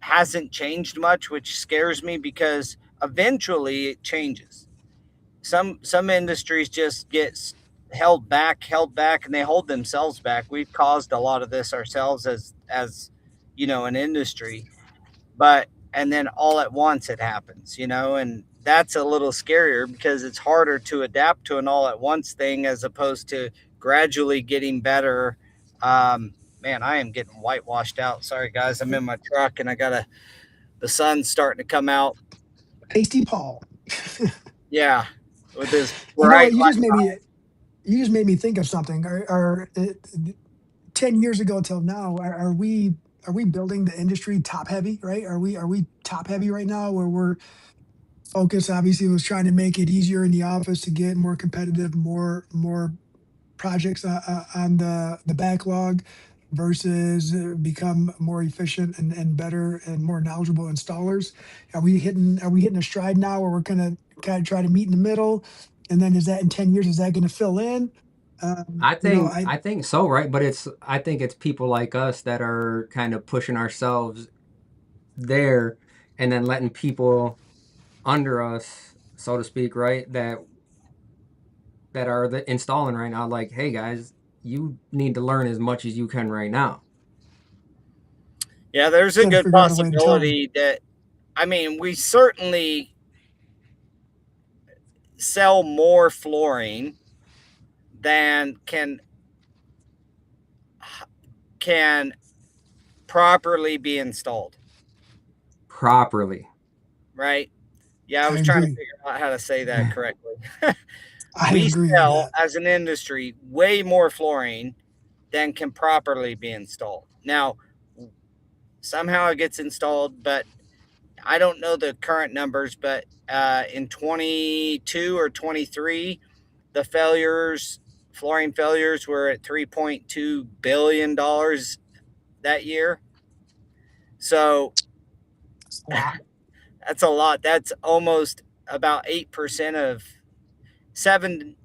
hasn't changed much, which scares me because eventually it changes. Some industries just get held back, and they hold themselves back. We've caused a lot of this ourselves as an industry, but and then all at once it happens, and that's a little scarier because it's harder to adapt to an all at once thing as opposed to gradually getting better. Man, I am getting whitewashed out. Sorry guys, I'm in my truck and the sun's starting to come out. Pasty Paul. Yeah, with this You know bright what? light. You just made me think of something. 10 years ago till now, are we building the industry top heavy? Right? Are we top heavy right now, where we're focused? Obviously, was trying to make it easier in the office to get more competitive, more projects on the backlog versus become more efficient and better and more knowledgeable installers. Are we hitting a stride now where we're gonna kind of try to meet in the middle? And then is that in 10 years, is that going to fill in? I You know, think I think so, right? But I think it's people like us that are kind of pushing ourselves there, and then letting people under us, so to speak, right? That are installing right now. Like, hey guys, you need to learn as much as you can right now. Yeah, there's a got to good figure out a way to tell them. possibility that, I mean, we certainly sell more flooring than can properly be installed, Properly. right? Yeah, I I was trying to agree. figure out how to say that correctly. I We agree with sell that. as an industry way more flooring than can properly be installed. Now, somehow it gets installed, but I don't know the current numbers, but in 22 or 23, the flooring failures were at $3.2 billion that year. So It's a lot. that's a lot. That's almost about 8% of 7%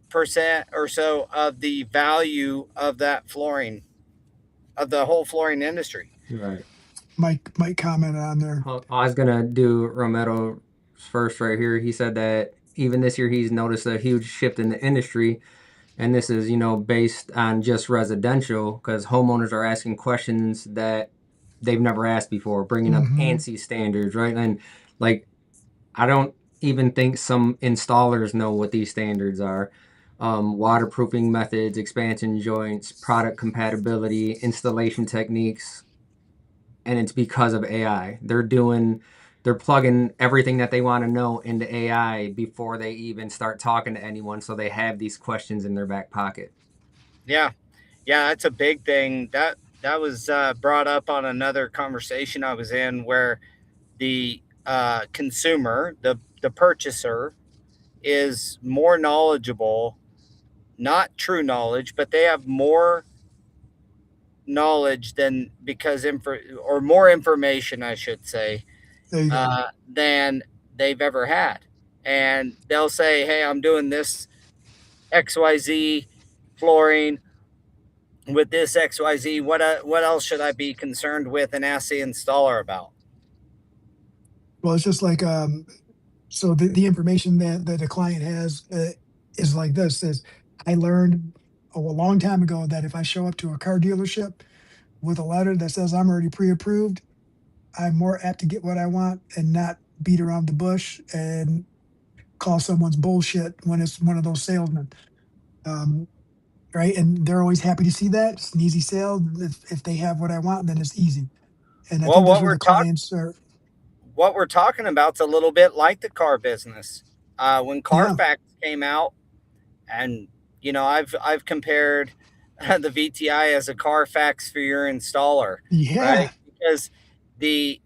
or so of the value of that flooring, of the whole flooring industry. Right. Mike commented on there. Well, I was gonna do Romero first right here. He said that even this year he's noticed a huge shift in the industry, and this is based on just residential because homeowners are asking questions that they've never asked before, bringing up Hmm. ANSI standards, right? And like I don't even think some installers know what these standards are. Waterproofing methods, expansion joints, product compatibility, installation techniques, and it's because of AI. They're plugging everything that they want to know into AI before they even start talking to anyone, so they have these questions in their back pocket. Yeah, yeah, that's a big thing. That was brought up on another conversation I was in where the consumer, the purchaser, is more knowledgeable, not true knowledge, but they have more knowledge than or more information, I should say, There you go. than they've ever had. and they'll say, "Hey, I'm doing this XYZ flooring with this XYZ. What else should I be concerned with?" And ask the installer about. Well, it's just like, so the information that the client has, is like this: is I learned a long time ago that if I show up to a car dealership with a letter that says I'm already pre-approved, I'm more apt to get what I want and not beat around the bush and call someone's bullshit when it's one of those salesmen. Um, right? And they're always happy to see that. It's an easy sale. If they have what I want, then it's easy. And I Well, think that's where the clients are. what we're talking about is a little bit like the car business. When Yeah, Carfax came out, and I've compared the VTI as a Carfax for your installer, right? yeah, Because the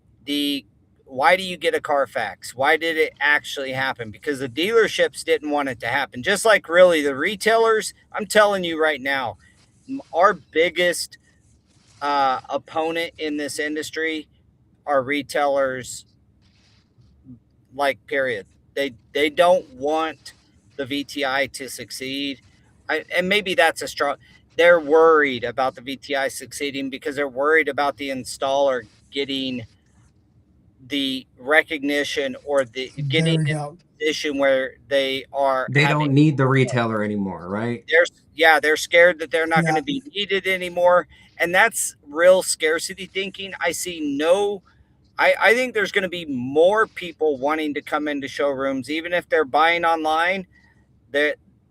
why do you get a Carfax? Why did it actually happen? Because the dealerships didn't want it to happen. Just like really the retailers, I'm telling you right now, our biggest opponent in this industry are retailers, like period. They don't want the VTI to succeed. And maybe that's a strong. They're worried about the VTI succeeding because they're worried about the installer getting the recognition or the there getting we in go. a position where they are They having. don't need the retailer anymore, right? They're Yeah, they're scared that they're not going Yeah, to be needed anymore, and that's real scarcity thinking. I see no I think there's going to be more people wanting to come into showrooms, even if they're buying online.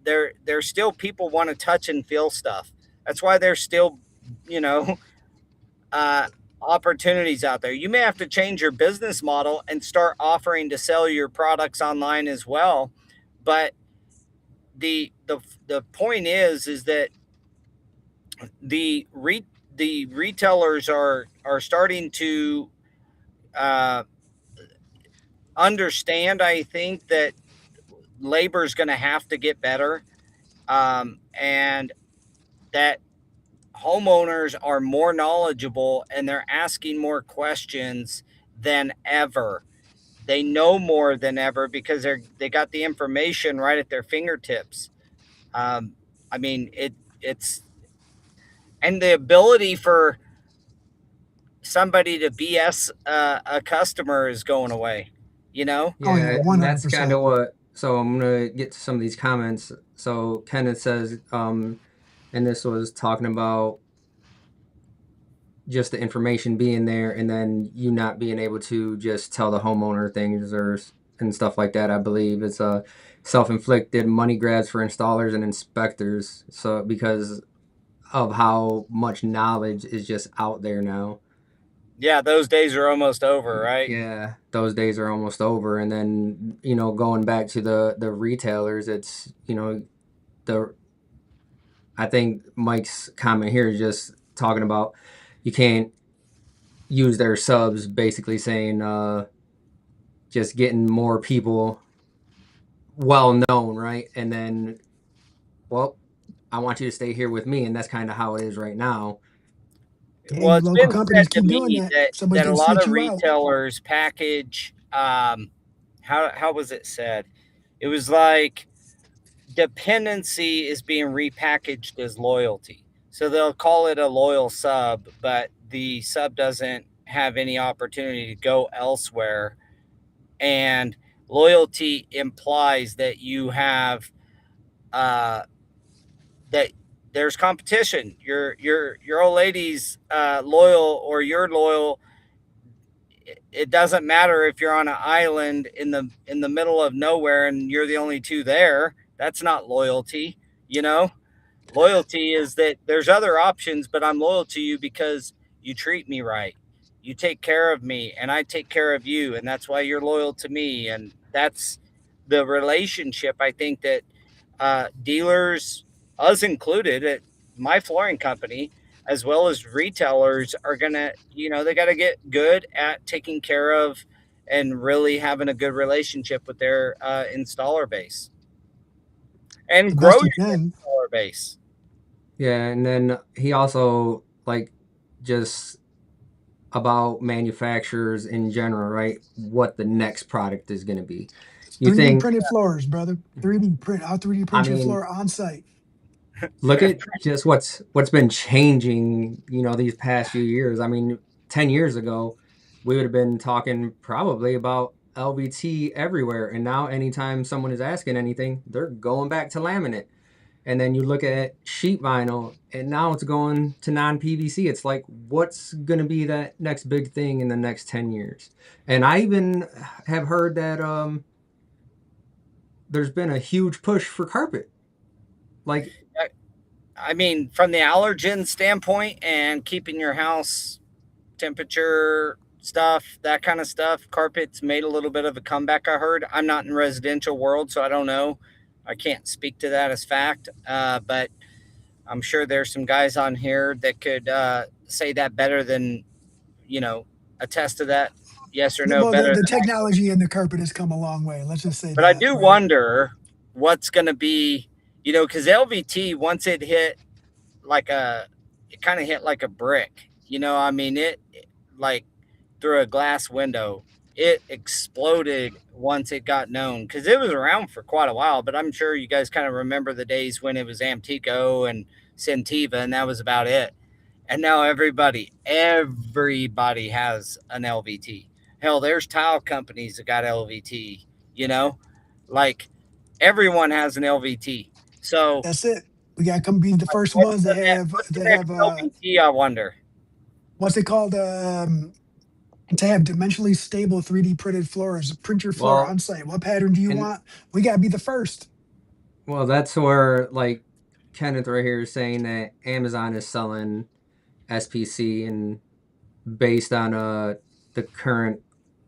There, there's still people want to touch and feel stuff. That's why there's still, you know, uh, opportunities out there. You may have to change your business model and start offering to sell your products online as well. But the point is that the re, the retailers are starting to uh, understand. I think that labor is going to have to get better, and that homeowners are more knowledgeable and they're asking more questions than ever. They know more than ever because they got the information right at their fingertips. Um, I mean, it's and the ability for somebody to BS a customer is going away. You know, oh yeah, Yeah, one and hundred that's kind percent. of what. So I'm gonna get to some of these comments. So Kenneth says, and this was talking about just the information being there, and then you not being able to just tell the homeowner things and stuff like that. I believe it's a self-inflicted money grabs for installers and inspectors. So because of how much knowledge is just out there now. yeah, those days are almost over, right? Yeah, those days are almost over. And then, going back to the retailers, it's, the I think Mike's comment here is just talking about you can't use their subs, basically saying just getting more people well known, right? And then, well, I want you to stay here with me, and that's kind of how it is right now. Well, And you it's local been companies said to keep doing me that. that Somebody's a gonna lot snitch of you out. retailers package. How was it said? It was like dependency is being repackaged as loyalty. So they'll call it a loyal sub, but the sub doesn't have any opportunity to go elsewhere. And loyalty implies that you have uh, that there's competition. Your old lady's loyal or you're loyal. It doesn't matter if you're on an island in the middle of nowhere and you're the only two there. That's not loyalty, you know. Loyalty is that there's other options, but I'm loyal to you because you treat me right. You take care of me and I take care of you, and that's why you're loyal to me. And that's the relationship I think that dealers, us included, at my flooring company, as well as retailers, are gonna, they got to get good at taking care of and really having a good relationship with their installer base The and grow best you your can. installer base. Yeah, and then he also like just about manufacturers in general, right? What the next product is going to be. You 3D think, printed floors, brother. 3D print. I'll 3D I print your mean, floor on site. look at just what's been changing, these past few years. I mean, 10 years ago, we would have been talking probably about LVT everywhere, and now anytime someone is asking anything, they're going back to laminate. And then you look at sheet vinyl, and now it's going to non PVC. It's like, what's going to be that next big thing in the next 10 years? And I even have heard that there's been a huge push for carpet. Like, I mean, from the allergen standpoint and keeping your house temperature stuff, that kind of stuff, carpets made a little bit of a comeback. I heard. I'm not in residential world, so I don't know. I can't speak to that as fact, but I'm sure there's some guys on here that could say that better than you know attest to that. Yes or no, Well, better the than I could. technology in the carpet has come a long way. Let's just say But I that, do right? wonder what's going to be, because LVT once it hit like it kind of hit like a brick. I mean, like through a glass window. It exploded once it got known because it was around for quite a while. But I'm sure you guys kind of remember the days when it was Amtico and Centtiva, and that was about it. And now everybody has an LVT. Hell, there's tile companies that got LVT. You know, like everyone has an LVT. So That's it. We got to come be the first what's ones the next? What's the that next have LVT? I wonder. what's it called? To have dimensionally stable 3D printed floors. Print your floor well, on site. What pattern do you and want? We got to be the first. that's where, like, Kenneth right here is saying that Amazon is selling SPC, and based on the current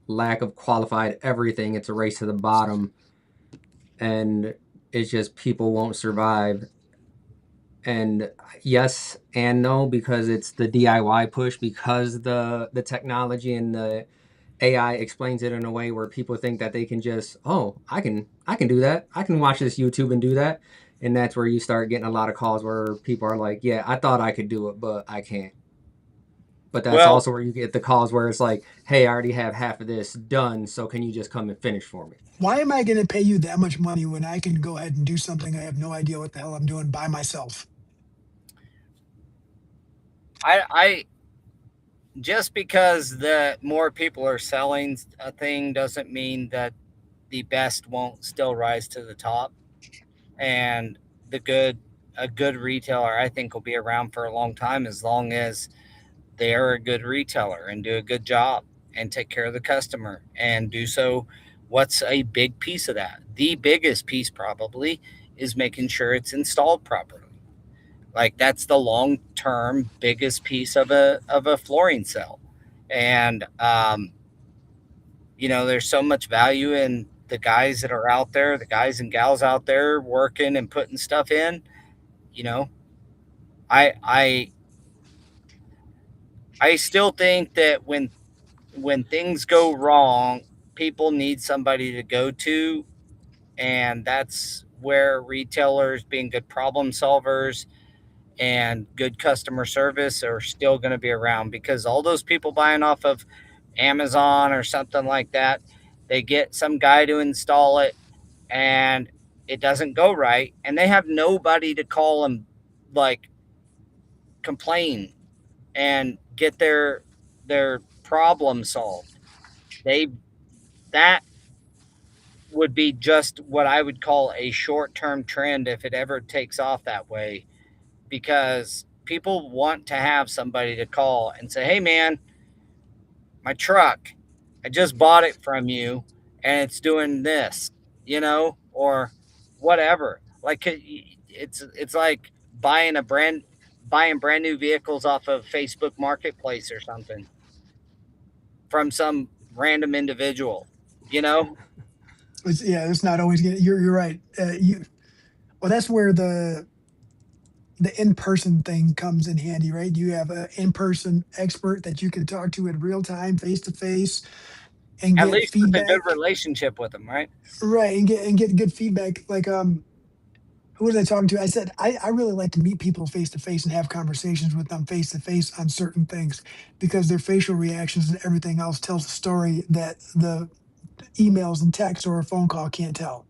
lack of qualified everything, it's a race to the bottom, and it's just people won't survive. And yes and no, because it's the DIY push, because the technology and the AI explains it in a way where people think that they can just, oh, I can do that. I can watch this YouTube and do that. And that's where you start getting a lot of calls where people are like, yeah, I thought I could do it, but I can't. But that's Well, also where you get the calls where it's like, hey, I already have half of this done, so can you just come and finish for me? Why am I going to pay you that much money when I can go ahead and do something I have no idea what the hell I'm doing by myself? I just because the more people are selling a thing doesn't mean that the best won't still rise to the top. And the good a good retailer I think will be around for a long time as long as they are a good retailer and do a good job and take care of the customer and do so. What's a big piece of that? The biggest piece probably is making sure it's installed properly. Like that's the long term biggest piece of a flooring sale. And there's so much value in the guys that are out there, the guys and gals out there working and putting stuff in. You know, I I I still think that when things go wrong, people need somebody to go to, and that's where retailers being good problem solvers and good customer service are still going to be around because all those people buying off of Amazon or something like that, they get some guy to install it and it doesn't go right and they have nobody to call and like complain and get their problem solved. They that would be just what I would call a short-term trend if it ever takes off that way because people want to have somebody to call and say, "Hey man, my truck, I just bought it from you and it's doing this," or whatever. Like it's like buying brand new vehicles off of Facebook Marketplace or something from some random individual, you know? Yeah, it's not always going you're right. Well, that's where the in-person thing comes in handy, right? You have an in-person expert that you can talk to in real time, face to face, and At get least with a good feedback. relationship with them, right? Right, and get good feedback. Like who was I talking to? I said I really like to meet people face to face and have conversations with them face to face on certain things because their facial reactions and everything else tells a story that emails and texts or a phone call can't tell.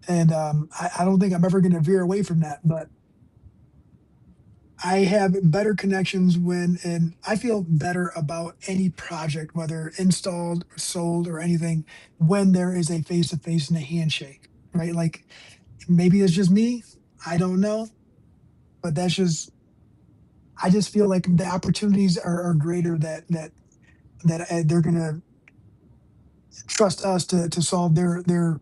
And I don't think I'm ever going to veer away from that. But I have better connections when, and I feel better about any project, whether installed, sold, or anything, when there is a face to face and a handshake, right? Like maybe it's just me. I don't know, but I just feel like the opportunities are greater that they're going to trust us to solve their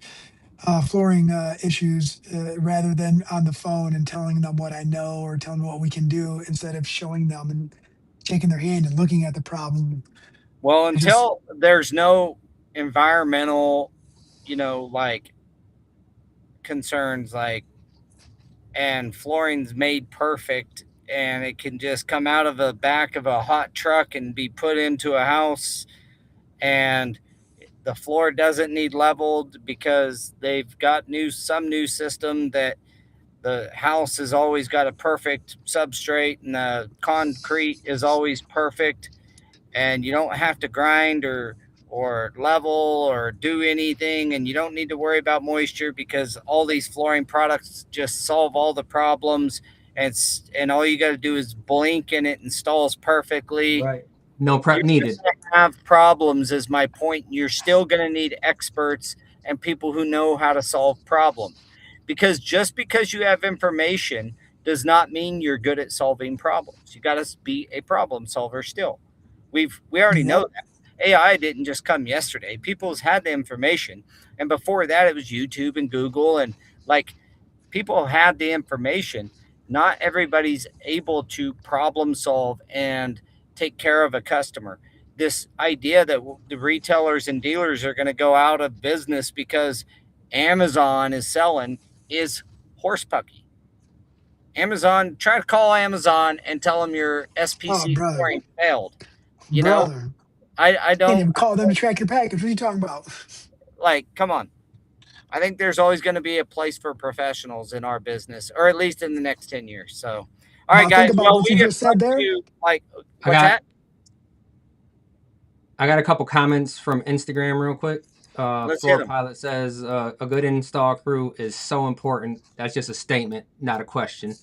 flooring issues rather than on the phone and telling them what I know or telling them what we can do instead of showing them and shaking their hand and looking at the problem. Well, I just until there's no environmental, like concerns, like, and flooring's made perfect and it can just come out of the back of a hot truck and be put into a house, and the floor doesn't need leveled because they've got some new system that the house has always got a perfect substrate and the concrete is always perfect, and you don't have to grind or level or do anything, and you don't need to worry about moisture because all these flooring products just solve all the problems, and all you got to do is blink and it installs perfectly. Right. No prep You're needed. going to have problems, is my point. You're still going to need experts and people who know how to solve problems, because just because you have information does not mean you're good at solving problems. You got to be a problem solver still. We already know yep. that. AI didn't just come yesterday. People's had the information, and before that it was YouTube and Google, and like, people had the information. Not everybody's able to problem solve and take care of a customer. This idea that the retailers and dealers are going to go out of business because Amazon is selling is horsepucky. Amazon, try to call Amazon and tell them your Oh, SPC brother, scoring failed. You know, brother, I can't don't even call them to track your package. What are you talking about? like, come on. I think there's always going to be a place for professionals in our business, or at least in the next 10 years. So, all right, Now think guys. about Well, what you we have just said talked there. to, like, I what's got that? I got a couple comments from Instagram real quick. Let's hit Floor them. Pilot says a good install crew is so important. That's just a statement, not a question.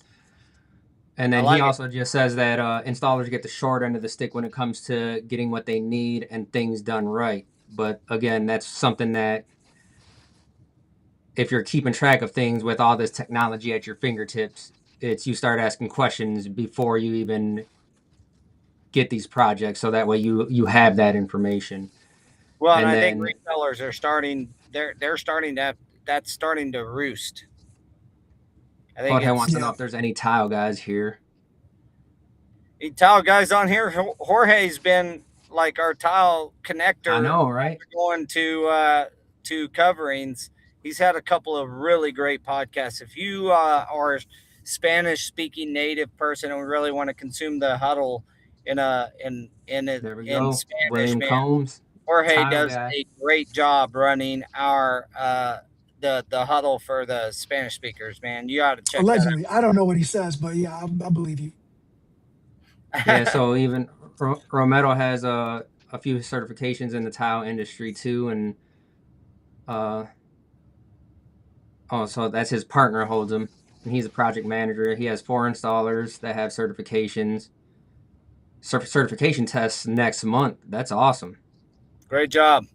And I then he like it. also just says that installers get the short end of the stick when it comes to getting what they need and things done right. But again, that's something that if you're keeping track of things with all this technology at your fingertips, it's you start asking questions before you even get these projects, so that way you have that information. Well, and And I think then retailers are starting. They're starting to have, that's starting to roost. I think Jorge wants it's to know Yeah, if there's any tile guys here. tile guys on here. Jorge's been like our tile I connector know, right? going to coverings. He's had a couple of really great podcasts. If you are a Spanish speaking native person and really want to consume the huddle There we in go. Spanish, William man, Combs, Jorge tile does guy. a great job running our the huddle for the Spanish speakers. Man, you ought to check that allegedly. I don't know what he says, but yeah, I believe you. Yeah, out. so even Romero has a few certifications in the tile industry too, and uh, oh, so that's his partner holds him, and he's a project manager. He has 4 installers that have certifications, certification tests next month. That's awesome. Great job.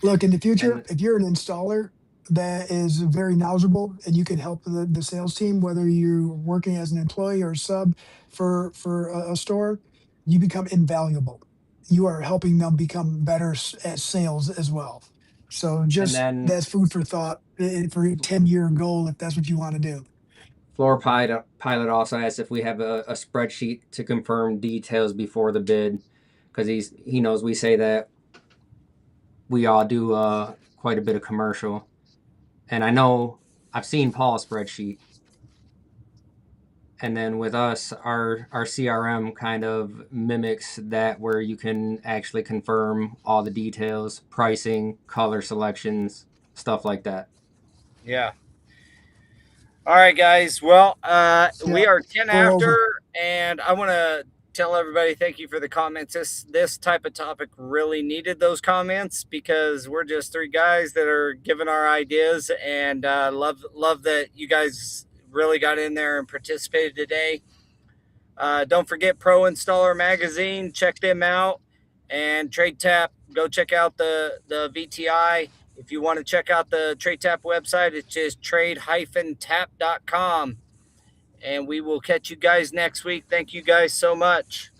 Look, in the future, And if you're an installer that is very knowledgeable and you can help the sales team, whether you're working as an employee or sub for a store, you become invaluable. You are helping them become better at sales as well. So and just then that's food for thought for a 10-year goal if that's what you want to do. Pilot also asks if we have a spreadsheet to confirm details before the bid, because he knows we say that we all do quite a bit of commercial, and I know I've seen Paul's spreadsheet, and then with us, our CRM kind of mimics that, where you can actually confirm all the details, pricing, color selections, stuff like that. Yeah. All right, guys. Well, we Yeah, are 10 we're after, over. and I want to tell everybody thank you for the comments. This type of topic really needed those comments because we're just three guys that are giving our ideas, and love that you guys really got in there and participated today. Don't forget Pro Installer Magazine. Check them out. And Trade Tap, go check out the VTI. If you want to check out the Trade Tap website, it's just trade-tap.com. And we will catch you guys next week. Thank you guys so much.